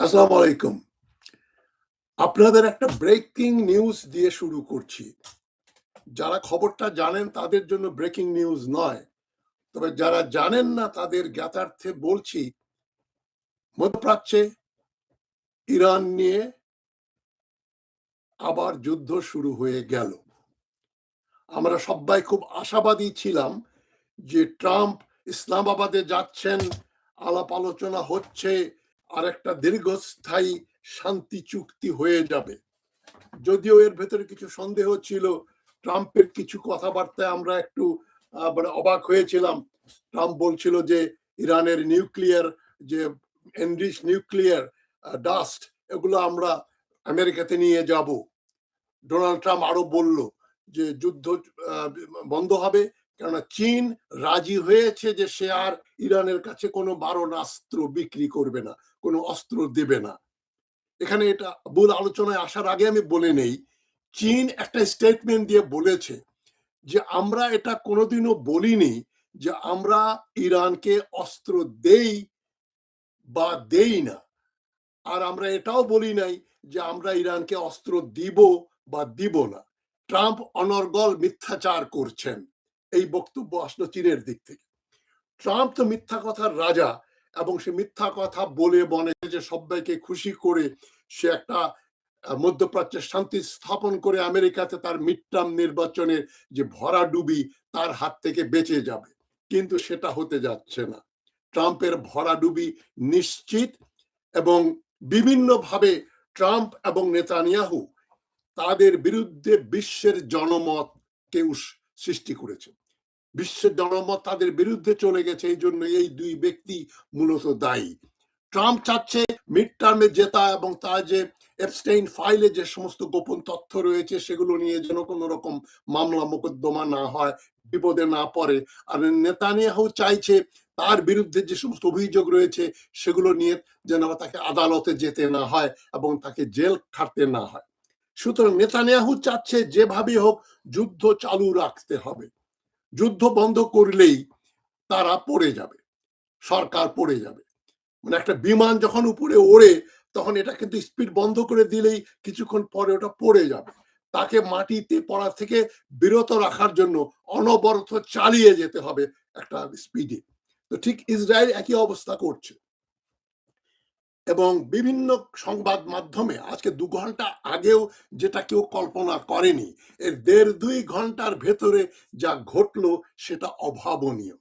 আসসালামু আলাইকুম। আপনাদের একটা ব্রেকিং নিউজ দিয়ে শুরু করছি। যারা খবরটা জানেন তাদের জন্য ব্রেকিং নিউজ নয়। তবে যারা জানেন না তাদের জ্ঞাতার্থে বলছি, মধ্যপ্রাচ্যে ইরান নিয়ে আবার যুদ্ধ শুরু হয়ে গেল। আমরা সবাই খুব আশাবাদী ছিলাম যে ট্রাম্প ইসলামাবাদে যাচ্ছেন, আলাপ আলোচনা হচ্ছে, আর একটা দীর্ঘস্থায়ী শান্তি চুক্তি হয়ে যাবে। যদিও এর ভেতরে কিছু সন্দেহ ছিল। ট্রাম্পের কিছু কথাবার্তায় আমরা একটু মানে অবাক হয়েছিলাম। ট্রাম্প বলছিল যে ইরানের নিউক্লিয়ার যে এনরিচ নিউক্লিয়ার ডাস্ট, এগুলো আমরা আমেরিকাতে নিয়ে যাব। ডোনাল্ড ট্রাম্প আরো বলল যে যুদ্ধ বন্ধ হবে, কেননা চীন রাজি হয়েছে যে সে আর ইরানের কাছে কোনো মারণাস্ত্র বিক্রি করবে না, কোনো অস্ত্র দেবে না। এখানে এটা মূল আলোচনায় আসার আগে আমি বলে নেই, চীন একটা স্টেটমেন্ট দিয়ে বলেছে যে আমরা এটা কোনোদিনও বলিনি যে আমরা ইরানকে অস্ত্র দেই বা দেই না, আর আমরা এটাও বলি নাই যে আমরা ইরানকে অস্ত্র দিব বা দিব না। ট্রাম্প অনর্গল মিথ্যাচার করছেন। এই বক্তব্য আসলো চীনের দিক থেকে। ট্রাম্প তো মিথ্যা কথার রাজা, এবং সে মিথ্যা কথা বলে মনে যে সবাইকে খুশি করে সে একটা মধ্যপ্রাচ্যের শান্তি স্থাপন করে আমেরিকাতে তার মিড টার্ম নির্বাচনের যে ভরাডুবি তার হাত থেকে বেঁচে যাবে। কিন্তু সেটা হতে যাচ্ছে না। ট্রাম্পের ভরাডুবি নিশ্চিত, এবং বিভিন্নভাবে ট্রাম্প এবং নেতানিয়াহু তাদের বিরুদ্ধে বিশ্বের জনমতকে সৃষ্টি করেছে। বিশ্বের জনমত তাদের বিরুদ্ধে চলে গেছে, এই জন্য এই দুই ব্যক্তি মূলত দায়ী। ট্রাম্প চাচ্ছে মিড টার্মে জেতা, এবং তার যে এপস্টেইন ফাইলে যে সমস্ত গোপন তথ্য রয়েছে সেগুলো নিয়ে যেন কোনো রকম মামলা মোকদ্দমা না হয়, বিপদে না পড়ে। আর নেতানিয়াহু চাইছে তার বিরুদ্ধে যে সমস্ত অভিযোগ রয়েছে সেগুলো নিয়ে যেন তাকে আদালতে যেতে না হয় এবং তাকে জেল খাটতে না হয়। সুতরাং নেতানিয়াহু চাচ্ছে যেভাবে হোক যুদ্ধ চালু রাখতে হবে। যুদ্ধ বন্ধ করলেই তারা পড়ে যাবে, সরকার পড়ে যাবে। মানে একটা বিমান যখন উপরে ওড়ে তখন এটা কিন্তু স্পিড বন্ধ করে দিলেই কিছুক্ষণ পরে ওটা পড়ে যাবে। তাকে মাটিতে পড়া থেকে বিরত রাখার জন্য অনবরত চালিয়ে যেতে হবে একটা স্পিডে। তো ঠিক ইসরায়েল একই অবস্থা করছে, এবং বিভিন্ন সংবাদ মাধ্যমে আজকে 2 ঘন্টা আগেও যেটা কেউ কল্পনা করেনি, এর 1.5-2 ঘন্টার ভেতরে যা ঘটলো সেটা অভাবনীয়।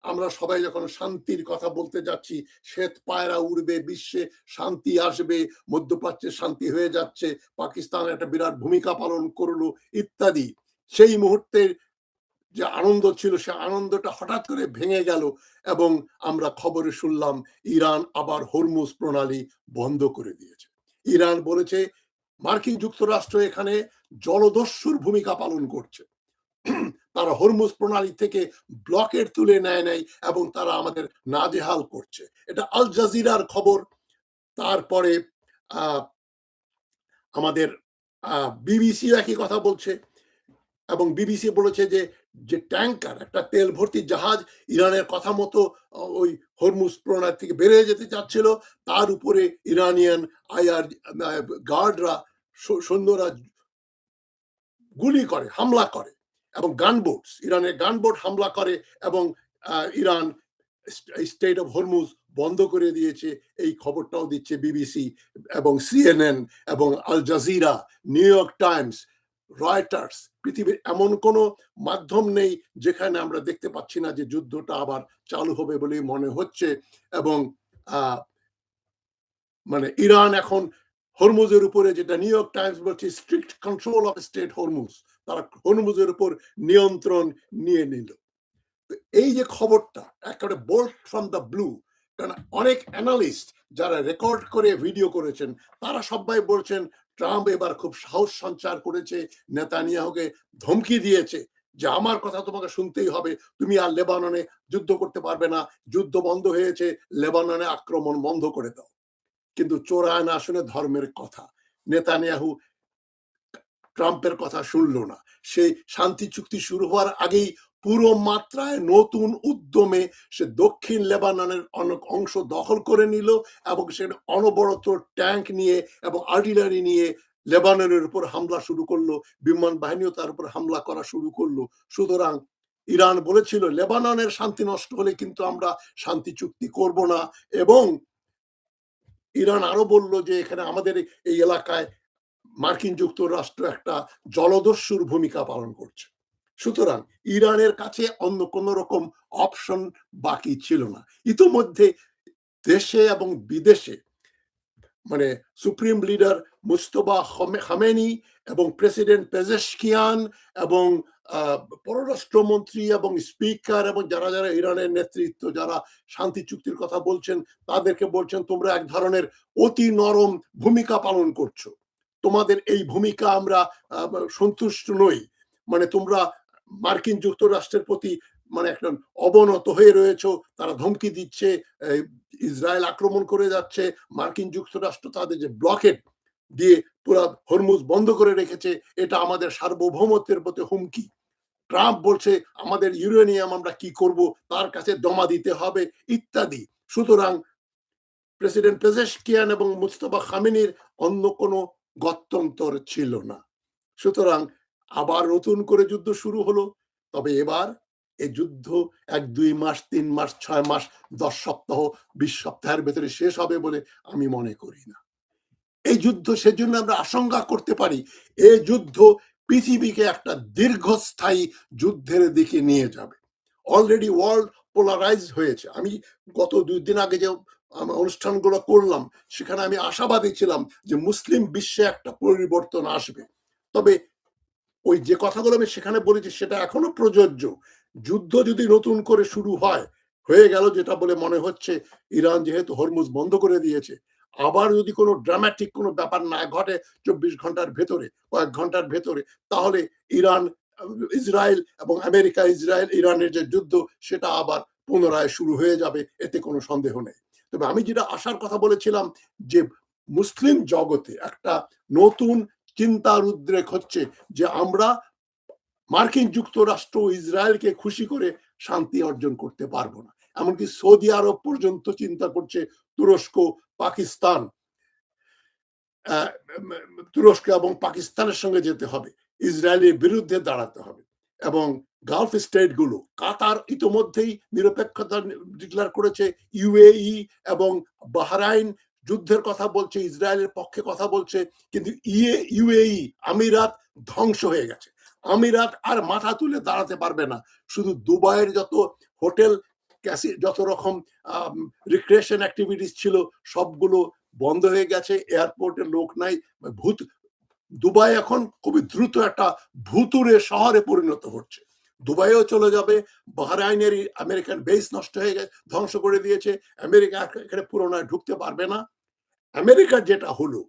আমরা সবাই যখন শান্তির কথা বলতে যাচ্ছি, শ্বেত পায়রা উড়বে, বিশ্বে শান্তি আসবে, মধ্যপ্রাচ্যে শান্তি হয়ে যাচ্ছে, পাকিস্তান একটা বিরাট ভূমিকা পালন করলো ইত্যাদি, সেই মুহূর্তে যে আনন্দ ছিল সে আনন্দটা হঠাৎ করে ভেঙে গেল, এবং আমরা খবরে শুনলাম ইরান আবার হরমুজ প্রণালী বন্ধ করে দিয়েছে। ইরান বলেছে মার্কিন যুক্তরাষ্ট্র এখানে জলদস্যুর ভূমিকা পালন করছে। তারা হরমুজ প্রণালী থেকে ব্লকেট তুলে নেয় নাই, এবং তারা আমাদের নাজেহাল করছে। এটা আল জাজিরার খবর। তারপরে আমাদের বিবিসি একই কথা বলছে, এবং বিবিসি বলেছে যে যে ট্যাঙ্কার, একটা তেল ভর্তি জাহাজ ইরানের কথা মতো ওই হরমুজ প্রণালী থেকে বেরিয়ে যেতে চাচ্ছিল, তার উপরে ইরানিয়ান আইআর গার্ডরা, সৈন্যরা গুলি করে, হামলা করে, এবং গানবোট, ইরানের গানবোট হামলা করে, এবং ইরান স্টেট অফ হরমুজ বন্ধ করে দিয়েছে। এই খবরটাও দিচ্ছে বিবিসি এবং সিএনএন এবং Al Jazeera, New York Times, Reuters. পৃথিবীর এমন কোনো মাধ্যম নেই যেখানে আমরা দেখতে পাচ্ছি না যে যুদ্ধটা আবার চালু হবে বলে মনে হচ্ছে। এবং মানে ইরান এখন হরমুজের উপরে, যেটা নিউ ইয়র্ক টাইমস বলছে, strict control of state Hormuz, তারা হরমুজের উপর নিয়ন্ত্রণ নিয়ে নিল। এই যে খবরটা একেবারে বোল্ট ফ্রম দ্য ব্লু, কারণ অনেক অ্যানালিস্ট যারা রেকর্ড করে ভিডিও করেছেন তারা সবাই বলছেন ট্রাম্প এবার খুব সাহস সঞ্চার করেছে, নেতানিয়াহুকে ধমকি দিয়েছে যে আমার কথা তোমাকে শুনতেই হবে, তুমি আর লেবাননে যুদ্ধ করতে পারবে না, যুদ্ধ বন্ধ হয়েছে, লেবাননে আক্রমণ বন্ধ করে দাও। কিন্তু চোরায় না শুনে ধর্মের কথা, নেতানিয়াহু ট্রাম্পের কথা শুনলো না। সেই শান্তি চুক্তি শুরু হওয়ার আগেই পুরো মাত্রায় নতুন উদ্যমে সে দক্ষিণ লেবাননের অনেক অংশ দখল করে নিল এবং সে অনবরত ট্যাঙ্ক নিয়ে এবং আর্টিলারি নিয়ে লেবাননের উপর হামলা শুরু করলো, বিমান বাহিনীও তার উপর হামলা করা শুরু করলো। সুতরাং ইরান বলেছিল লেবাননের শান্তি নষ্ট হলে কিন্তু আমরা শান্তি চুক্তি করব না, এবং ইরান আরো বলল যে এখানে আমাদের এই এলাকায় মার্কিন যুক্তরাষ্ট্র একটা জলদস্যুর ভূমিকা পালন করছে। সুতরাং ইরানের কাছে অন্য কোন রকম অপশন বাকি ছিল না। ইতোমধ্যে দেশে এবং বিদেশে মানে সুপ্রিম লিডার মুস্তফা খামেনি এবং প্রেসিডেন্ট পেজেশকিয়ান এবং পররাষ্ট্রমন্ত্রী এবং স্পিকার এবং যারা যারা ইরানের নেতৃত্ব যারা শান্তি চুক্তির কথা বলছেন তাদেরকে বলছেন তোমরা এক ধরনের অতি নরম ভূমিকা পালন করছো, তোমাদের এই ভূমিকা আমরা সন্তুষ্ট নই, মানে তোমরা মার্কিন যুক্তরাষ্ট্রের প্রতি মানে একটা অবনত হয়ে রয়েছে, তারা ধমকি দিচ্ছে, ইসরায়েল আক্রমণ করে যাচ্ছে, মার্কিন যুক্তরাষ্ট্র তাদের যে ব্লকেট দিয়ে পুরো হরমুজ বন্ধ করে রেখেছে, এটা আমাদের সার্বভৌমত্বের প্রতি হুমকি। ট্রাম্প বলছে আমাদের ইউরেনিয়াম আমরা কি করব, তার কাছে জমা দিতে হবে ইত্যাদি। সুতরাং প্রেসিডেন্ট পেজেশকিয়ান এবং মুস্তফা খামেনির অন্য কোনো গত্যন্তর ছিল না। সুতরাং আবার নতুন করে যুদ্ধ শুরু হলো। তবে এবার এই যুদ্ধ 1-2 মাস 3 মাস 6 মাস 10 সপ্তাহ 20 সপ্তাহের ভেতরে শেষ হবে বলে আমি মনে করি না। এই যুদ্ধ সেজন্য আমরা আশঙ্কা করতে পারি এই যুদ্ধ পৃথিবীকে একটা দীর্ঘস্থায়ী যুদ্ধের দিকে নিয়ে যাবে। অলরেডি ওয়ার্ল্ড পোলারাইজ হয়েছে। আমি গত 2 দিন আগে যে অনুষ্ঠানগুলো করলাম সেখানে আমি আশাবাদী ছিলাম যে মুসলিম বিশ্বে একটা পরিবর্তন আসবে। তবে ওই যে কথাগুলো আমি সেখানে বলেছি সেটা এখনো প্রযোজ্য। যুদ্ধ যদি নতুন করে শুরু হয়, হয়ে গেল যেটা বলে মনে হচ্ছে, ইরান যেহেতু হরমুজ বন্ধ করে দিয়েছে, আবার যদি কোনো ড্রামাটিক কোনো ব্যাপার না ঘটে 24 ঘন্টার ভেতরে, কয়েক ঘন্টার ভেতরে, তাহলে ইরান ইসরায়েল এবং আমেরিকা ইসরায়েল ইরানের যে যুদ্ধ সেটা আবার পুনরায় শুরু হয়ে যাবে, এতে কোনো সন্দেহ নেই। তবে আমি যেটা আশার কথা বলেছিলাম যে মুসলিম জগতে একটা নতুন চিন্তার উদ্রেক হচ্ছে যে আমরা মার্কিন যুক্তরাষ্ট্র ও ইসরায়েলকে খুশি করে শান্তি অর্জন করতে পারবো না। এমনকি সৌদি আরব পর্যন্ত চিন্তা করছে তুরস্ক, পাকিস্তান, তুরস্ক এবং পাকিস্তানের সঙ্গে যেতে হবে, ইসরায়েলের বিরুদ্ধে দাঁড়াতে হবে। এবং গালফ স্টেট গুলো, কাতার ইতোমধ্যেই নিরপেক্ষতা ডিক্লেয়ার করেছে, ইউএই এবং বাহরাইন যুদ্ধের কথা বলছে, ইসরায়েলের পক্ষে কথা বলছে, কিন্তু ইউএই আমিরাত ধ্বংস হয়ে গেছে। আমিরাত আর মাথা তুলে দাঁড়াতে পারবে না। শুধু দুবাইয়ের যত হোটেল যত রকম রিক্রিয়েশন অ্যাক্টিভিটিস ছিল সবগুলো বন্ধ হয়ে গেছে, এয়ারপোর্টে লোক নাই, ভূত দুবাই এখন খুবই দ্রুত একটা ভুতুরে শহরে পরিণত হচ্ছে। দুবাইও চলে যাবে, বাহরাইনের আমেরিকান বেস নষ্ট হয়ে গেছে, ধ্বংস করে দিয়েছে, আমেরিকা এখানে পুরোনায় ঢুকতে পারবে না। আমেরিকার যেটা হলো,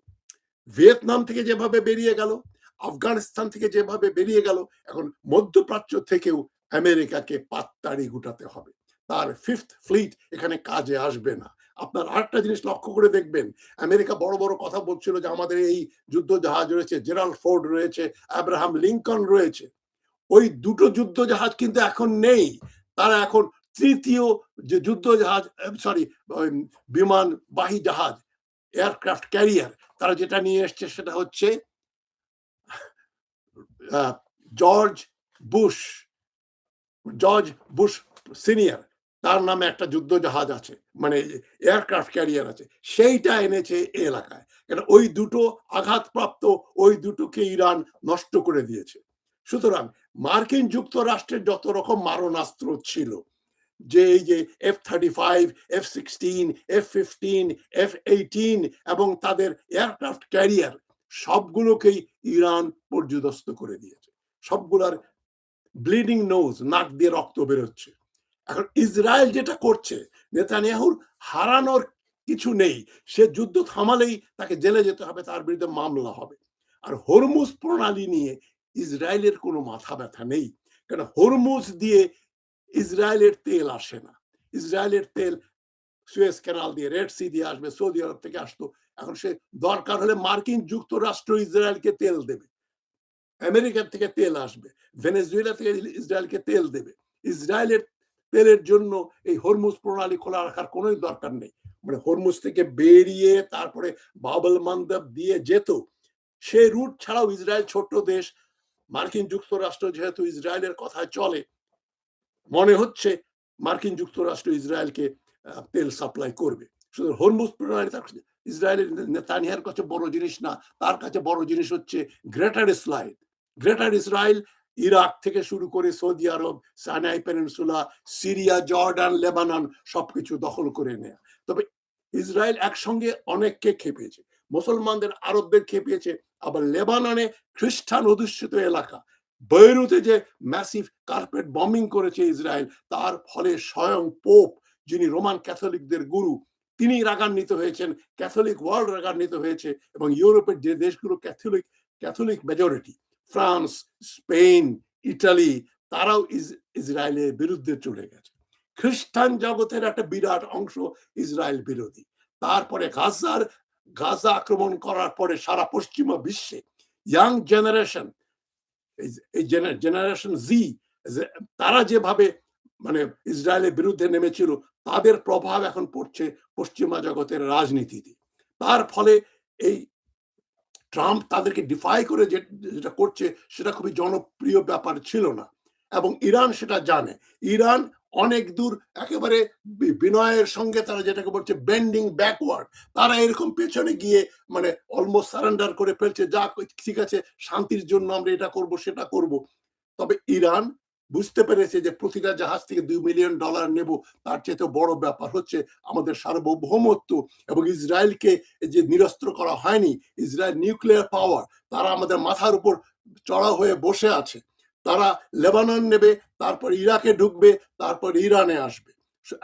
ভিয়েতনাম থেকে যেভাবে বেরিয়ে গেল, আফগানিস্তান থেকে যেভাবে বেরিয়ে গেল, এখন মধ্যপ্রাচ্য থেকেও আমেরিকাকে পাত্তাড়ি গুটাতে হবে। তার 5th ফ্লিট এখানে কাজে আসবে না। আপনার আরেকটা জিনিস লক্ষ্য করে দেখবেন, আমেরিকা বড় বড় কথা বলছিল যে আমাদের এই যুদ্ধ জাহাজ রয়েছে, জেরাল্ড ফোর্ড রয়েছে, আব্রাহাম লিঙ্কন রয়েছে। ওই দুটো যুদ্ধ জাহাজ কিন্তু এখন নেই। তারা এখন তৃতীয় যে যুদ্ধ জাহাজ, সরি, বিমানবাহী জাহাজ, এয়ারক্রাফট ক্যারিয়ার, তারা যেটা নিয়ে এসছে সেটা হচ্ছে জর্জ বুশ সিনিয়র, তার নামে একটা যুদ্ধ জাহাজ আছে, মানে এয়ারক্রাফট ক্যারিয়ার আছে, সেইটা এনেছে এই এলাকায়। ওই দুটো আঘাতপ্রাপ্ত, ওই দুটোকে ইরান নষ্ট করে দিয়েছে। সুতরাং মার্কিন যুক্তরাষ্ট্রের যত রকম মারণাস্ত্র ছিল, যে এই যে F-35, F-16, F-15, F-18 এবং তাদের এয়ারক্রাফট ক্যারিয়ার, সবগুলোকেই ইরান পর্যুদস্ত করে দিয়েছে। সবগুলার ব্লিডিং নোজ, নাক দিয়ে রক্ত বেরোচ্ছে। এখন ইসরায়েল যেটা করছে, নেতানিয়াহুর হারানোর কিছু নেই, সে যুদ্ধ থামালেই তাকে জেলে যেতে হবে, তার বিরুদ্ধে মামলা হবে। আর হরমুজ প্রণালী নিয়ে ইসরায়েলের কোনো মাথা ব্যথা নেই, কারণ হরমুজ দিয়ে ইসরায়েলের তেল আসে না। ইসরায়েলের তেল সুয়েজ ক্যানাল দিয়ে, রেড সি দিয়ে আসবে, সৌদি আরব থেকে আসতো। এখন সে দরকার হলে মার্কিন যুক্তরাষ্ট্র ইসরায়েলকে তেল দেবে, আমেরিকার থেকে তেল আসবে, ভেনেজুয়েলা থেকে ইসরায়েলকে তেল দেবে। ইসরায়েলের তেলের জন্য এই হরমুজ প্রণালী খোলা রাখার কোনো দরকার নেই। মানে হরমুজ থেকে বেরিয়ে তারপরে বাবল মান্দাব দিয়ে যেত, সে রুট ছাড়াও ইসরায়েল ছোট্ট দেশ, মার্কিন যুক্তরাষ্ট্র যেহেতু ইসরায়েলের কথায় চলে, মনে হচ্ছে মার্কিন যুক্তরাষ্ট্র ইসরায়েলকে তেল সাপ্লাই করবে। শুধু হরমুজ প্রণালী ইসরায়েলের নেতানিয়ার কাছে বড় জিনিস না, তার কাছে বড় জিনিস হচ্ছে greater Israel. Greater Israel Iraq থেকে শুরু করে সৌদি আরব, সানাই পেনিনসুলা, সিরিয়া, জর্ডান, লেবানন সবকিছু দখল করে নেয়া। তবে ইসরায়েল একসঙ্গে অনেককে খেপিয়েছে, মুসলমানদের, আরবদের খেপিয়েছে, আবার লেবাননে খ্রিস্টান অধ্যুষিত এলাকা, বৈরুতে যে ম্যাসিভ কার্পেট বম্বিং করেছে ইসরায়েল, তার ফলে স্বয়ং পোপ, যিনি রোমান ক্যাথলিকদের গুরু, তিনি রাগান্বিত হয়েছেন, ক্যাথলিক ওয়ার্ল্ড রাগান্বিত হয়েছে, এবং ইউরোপের যে দেশগুলো Catholic majority, France, Spain, Italy, তারাও ইসরায়েলের বিরুদ্ধে চলে গেছে। খ্রিস্টান জগতের একটা বিরাট অংশ ইসরায়েল বিরোধী। তারপরে গাজা আক্রমণ করার পরে সারা পশ্চিমা বিশ্বে ইয়াং জেনারেশন, এই জেনারেশন জি, তারা যেভাবে মানে ইসরায়েলের বিরুদ্ধে নেমেছিল, তাদের প্রভাব এখন পড়ছে পশ্চিমা জগতের রাজনীতিতে। তার ফলে এই ট্রাম্প তাদেরকে ডিফাই করে যেটা করছে সেটা খুবই জনপ্রিয় ব্যাপার ছিল না, এবং ইরান সেটা জানে। ইরান অনেক দূর একেবারে বিনয়ের সঙ্গে তারা যেটাকে বলছে বেন্ডিং ব্যাকওয়ার্ড, তারা এরকম পেছনে গিয়ে মানে অলমোস্ট সারেন্ডার করে ফেলছে, যা ঠিক আছে শান্তির জন্য আমরা এটা করব সেটা করব। তবে ইরান বুঝতে পেরেছে যে প্রতিটা জাহাজ থেকে $2 মিলিয়ন নেব, তার চেয়ে বড় ব্যাপার হচ্ছে আমাদের সার্বভৌমত্ব, এবং ইসরায়েলকে যে নিরস্ত্র করা হয়নি, ইসরায়েল নিউক্লিয়ার পাওয়ার, তারা আমাদের মাথার উপর চড়া হয়ে বসে আছে। তারা লেবানন নেবে, তারপর ইরাকে ঢুকবে, তারপর ইরানে আসবে,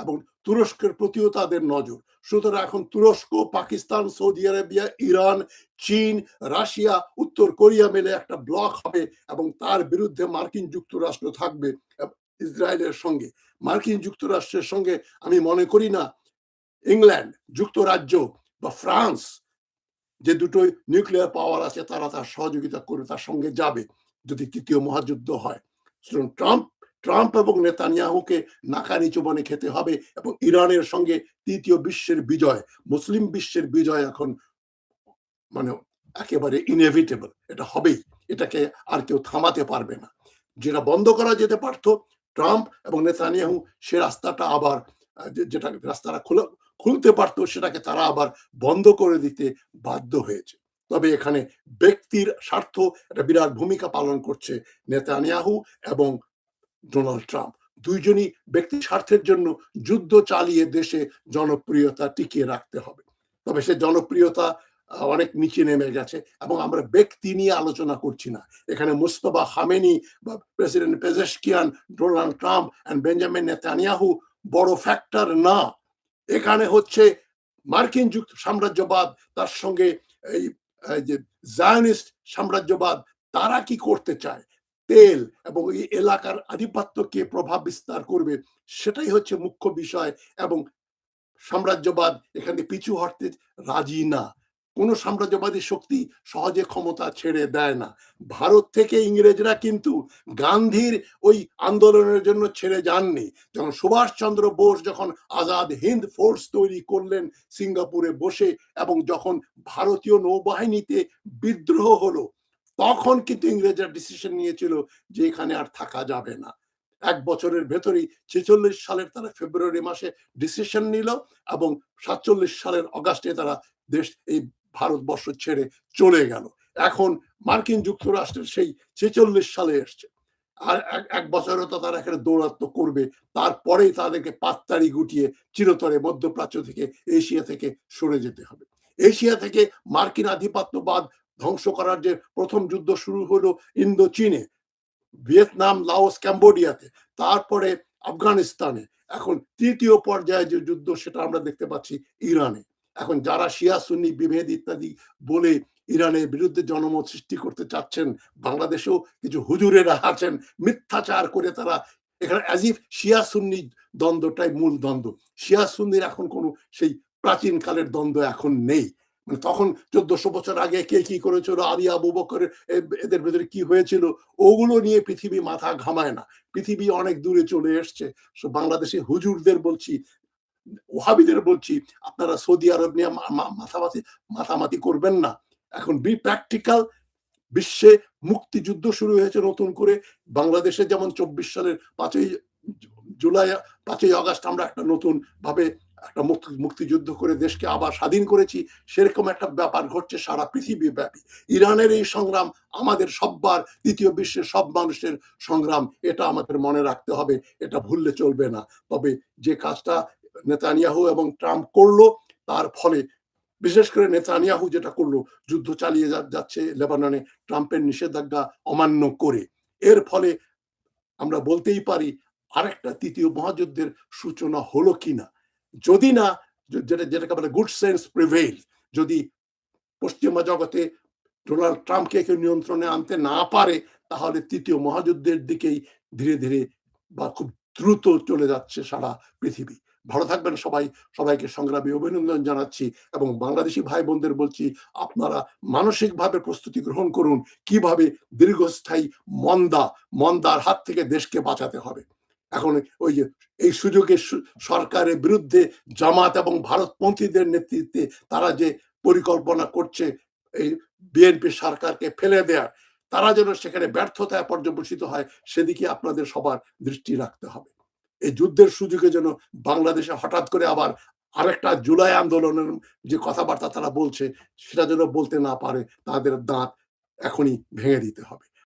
এবং তুরস্কের প্রতিও তাদের নজর। সুতরাং এখন তুরস্ক, পাকিস্তান, সৌদি আরবিয়া, ইরান, চীন, রাশিয়া, উত্তর কোরিয়া মিলে একটা ব্লক হবে, এবং তার বিরুদ্ধে মার্কিন যুক্তরাষ্ট্র থাকবে ইসরায়েলের সঙ্গে। মার্কিন যুক্তরাষ্ট্রের সঙ্গে আমি মনে করি না ইংল্যান্ড, যুক্তরাজ্য বা ফ্রান্স, যে দুটো নিউক্লিয়ার পাওয়ার আছে, তারা তার সহযোগিতা করে তার সঙ্গে যাবে যদি তৃতীয় মহাযুদ্ধ হয়। ট্রাম্প এবং নেতানিয়াহুকে নাকানি চুবানি খেতে হবে, এবং ইরানের সঙ্গে তৃতীয় বিশ্বের বিজয়, মুসলিম বিশ্বের বিজয় এখন মানে একেবারে ইনএভিটেবল, এটা হবেই, এটাকে আর কেউ থামাতে পারবে না। যেটা বন্ধ করা যেতে পারতো ট্রাম্প এবং নেতানিয়াহু, সে রাস্তাটা আবার যেটা রাস্তাটা খুলতে পারতো, সেটাকে তারা আবার বন্ধ করে দিতে বাধ্য হয়েছে। তবে এখানে ব্যক্তির স্বার্থ একটা বিরাট ভূমিকা পালন করছে নেতানিয়াহু এবং ডোনাল্ড ট্রাম্প। দুইজনই ব্যক্তি স্বার্থের জন্য যুদ্ধ চালিয়ে দেশে জনপ্রিয়তা টিকিয়ে রাখতে হবে। তবে সে জনপ্রিয়তা অনেক নিচে নেমে গেছে, এবং আমরা ব্যক্তি নিয়ে আলোচনা করছি না এখানে। মুস্তফা খামেনি বা president Pezeshkian, Donald Trump and Benjamin Netanyahu বড় ফ্যাক্টর না। এখানে হচ্ছে মার্কিন সাম্রাজ্যবাদ, তার সঙ্গে এই যে জায়নিস্ট সাম্রাজ্যবাদ, তারা কি করতে চায়, তেল এবং এই এলাকার আধিপত্য কে প্রভাব বিস্তার করবে, সেটাই হচ্ছে মুখ্য বিষয়। এবং সাম্রাজ্যবাদ এখানে পিছু হটতে রাজি না। কোন সাম্রাজ্যবাদী শক্তি সহজে ক্ষমতা ছেড়ে দেয় না। ভারত থেকে ইংরেজরা কিন্তু গান্ধীর ওই আন্দোলনের জন্য ছেড়ে যাননি। যখন সুভাষচন্দ্র বোস যখন আজাদ হিন্দ ফোর্স তৈরি করলেন সিঙ্গাপুরে বসে, এবং যখন ভারতীয় নৌবাহিনীতে বিদ্রোহ হলো, তখন কিন্তু ইংরেজরা ডিসিশন নিয়েছিল যে এখানে আর থাকা যাবে না। 1 বছরের ভেতরেই 46 সালের তারা ফেব্রুয়ারি মাসে ডিসিশন নিল, এবং 47 সালের অগাস্টে তারা দেশ, এই ভারতবর্ষ ছেড়ে চলে গেল। এখন মার্কিন যুক্তরাষ্ট্রের সেই 46 সালে এসছে, আর 1 বছরে তো তারা এখানে দৌরাত্ম্য করবে, তারপরেই তাদেরকে পাততাড়ি গুটিয়ে চিরতরে মধ্যপ্রাচ্য থেকে, এশিয়া থেকে সরে যেতে হবে। এশিয়া থেকে মার্কিন আধিপত্যবাদ ধ্বংস করার যে প্রথম যুদ্ধ শুরু হলো ইন্দো চীনে, ভিয়েতনাম, লাওস, ক্যাম্বোডিয়াতে, তারপরে আফগানিস্তানে, এখন তৃতীয় পর্যায়ে যে যুদ্ধ সেটা আমরা দেখতে পাচ্ছি ইরানে। এখন যারা শিয়া সুন্নি বিভেদ ইত্যাদি বলে ইরানের বিরুদ্ধে জনমত সৃষ্টি করতে চাচ্ছেন, বাংলাদেশেও কিছু হুজুরেরা আছেন, মিথ্যাচার করে তারা এখানে অ্যাজিফ শিয়া সুন্নি দ্বন্দ্বটাই মূল দ্বন্দ্ব। শিয়া সুন্নির এখন কোনো সেই প্রাচীন কালের দ্বন্দ্ব এখন নেই। মানে তখন ১৪০০ বছর আগে কে কি করেছিল, আলী আবু বকরের এদের ভেতরে কি হয়েছিল, ওগুলো নিয়ে পৃথিবী মাথা ঘামায় না। পৃথিবী অনেক দূরে চলে এসছে। বাংলাদেশে হুজুরদের বলছি, ওহাবিদের বলছি, আপনারা সৌদি আরব নিয়ে মাথামাতি করবেন না। এখন বি প্র্যাকটিক্যাল। বিশ্বে মুক্তিযুদ্ধ শুরু হয়েছে নতুন করে। বাংলাদেশে যেমন ২৪ সালের ৫ই জুলাই, ৫ই আগস্ট আমরা একটা নতুন ভাবে একটা মুক্তিযুদ্ধ করে দেশকে আবার স্বাধীন করেছি, সেরকম একটা ব্যাপার ঘটছে সারা পৃথিবী ব্যাপী। ইরানের এই সংগ্রাম আমাদের সব্বার, তৃতীয় বিশ্বের সব মানুষের সংগ্রাম, এটা আমাদের মনে রাখতে হবে, এটা ভুললে চলবে না। তবে যে কাজটা নেতানিয়াহু এবং ট্রাম্প করলো, তার ফলে বিশেষ করে নেতানিয়াহু যেটা করলো, যুদ্ধ চালিয়ে যাচ্ছে লেবাননে ট্রাম্পের নিষেধাজ্ঞা অমান্য করে, এর ফলে আমরা বলতেই পারি আরেকটা তৃতীয় মহাযুদ্ধের সূচনা হলো কিনা। যদি না, যেটাকে বলে গুড সেন্স প্রিভেইল, যদি পশ্চিমা জগতে ডোনাল্ড ট্রাম্পকে কেউ নিয়ন্ত্রণে আনতে না পারে, তাহলে তৃতীয় মহাযুদ্ধের দিকেই ধীরে ধীরে বা খুব দ্রুত চলে যাচ্ছে সারা পৃথিবী। ভালো থাকবেন সবাই। সবাইকে সংগ্রামী অভিনন্দন জানাচ্ছি এবং বাংলাদেশি ভাই বোনদের বলছি, আপনারা মানসিকভাবে প্রস্তুতি গ্রহণ করুন কিভাবে দীর্ঘস্থায়ী মন্দার হাত থেকে দেশকে বাঁচাতে হবে। এখন ওই যে এই সুযোগে সরকারের বিরুদ্ধে জামাত এবং ভারতপন্থীদের নেতৃত্বে তারা যে পরিকল্পনা করছে এই বিএনপি সরকারকে ফেলে দেয়ার, তারা যেন সেখানে ব্যর্থতায় পর্যবসিত হয়, সেদিকে আপনাদের সবার দৃষ্টি রাখতে হবে। এই যুদ্ধের সুযোগে যেন বাংলাদেশে হঠাৎ করে আবার আরেকটা জুলাই আন্দোলনের যে কথাবার্তা তারা বলছে, সেটা যেন বলতে না পারে, তাদের দাঁত এখনই ভেঙে দিতে হবে।